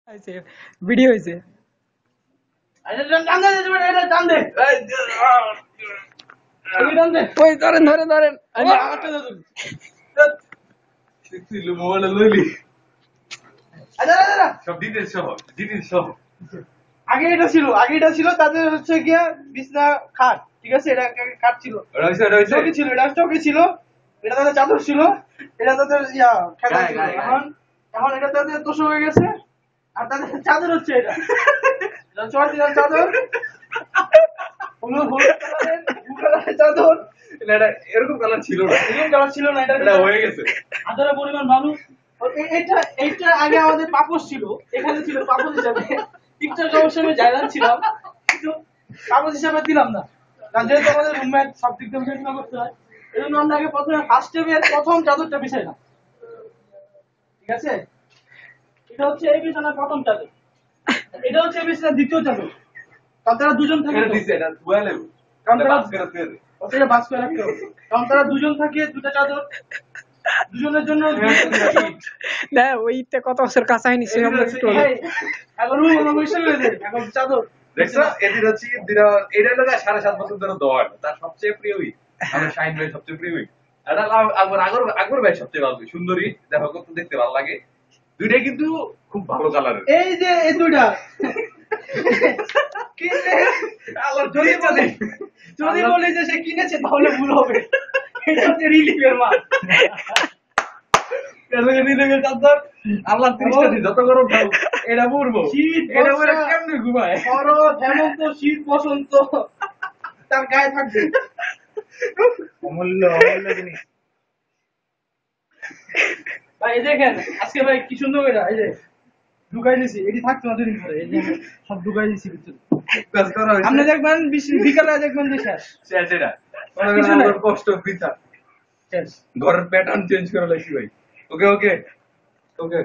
হয়েছে ভিডিও হয়েছে ওই ধরেন ধরেন ধরেন মোবাইল লইলি সব ডিটেলস সহ আগে এটা ছিল তাদের হচ্ছে গিয়া বিছনা খাট, ঠিক আছে, এটা খাট ছিল, চৌকি ছিল, এটা চৌকি ছিল, এটা তাদের চাদর ছিল, এটা তাদের খেলা ছিল। এখন এটা তাদের তোষক হয়ে গেছে, আর তাদের চাদর হচ্ছে এটা চুয়াত্তর চাদর, হলুদ কালারের চাদর। এটা এরকম কালার ছিল না, এটা হয়ে গেছে আদারের পরিমাণ ভালো। এইটা আগে আমাদের পাপোশ ছিল, এখানে ছিল পাপোশ হিসাবে। টিকটক অবশ্য আমি জায়গান ছিলাম, কিন্তু পাপোশ হিসাবে দিলাম না, কারণ যেহেতু আমাদের রুমমেট সব দিক দিয়ে বিবেচনা করতে হয়, এই জন্য আমরা আগে প্রথমে ফার্স্ট টেবিলের প্রথম চাদরটা বিছাইলাম, ঠিক আছে। এটা হচ্ছে এই বিছানার প্রথম চাদর, এটা হচ্ছে এই বিছানার দ্বিতীয় চাদর। কারণ তারা দুজন থাকে, কারণ তারা দুজন থাকে, দুটা চাদর দুজনের জন্য। না ওইটা কত বছর কাঁচাই নিছে আমরা একটু এখন এখন চাদর দেখছো, এদিন হচ্ছে এটা হলো 7.5 বছর ধরে দেওয়া হয় না। তার সবচেয়ে প্রিয় উইক আমার শাহিন ভাই, সবচেয়ে প্রিয় উইক। এটা আকবর ভাই সবচেয়ে ভালো, সুন্দরী, দেখো কত দেখতে ভালো লাগে। দুইটাই কিন্তু খুব ভালো কালারের। এই যে এই দুইটা যদি বলি যে সে কিনেছে তাহলে ভুল হবে। এটা হচ্ছে রিলিফের মাল। আল্লাহ 30টা দিন যত গরম খাও এটা পড়বো, এটা পরে কেমনে ঘুমায়? শরৎ, হেমন্ত, শীত, বসন্ত তার গায়ে থাকবে। অমূল্য জিনিস ভাই দেখেন আজকে ভাই কি সুন্দর করে এই যে ঢুকাই দিছি, এটি থাকতো না দুদিন ধরে, এই যে সব ঢুকাই দিছি ভিতরে। আপনি দেখবেন বিকালে দেখবেন যে শেষ এটা কিছু নাই। কষ্ট পিতা শেষ। ঘরের প্যাটার্ন চেঞ্জ করে লাগছি ভাই। ওকে ওকে ওকে।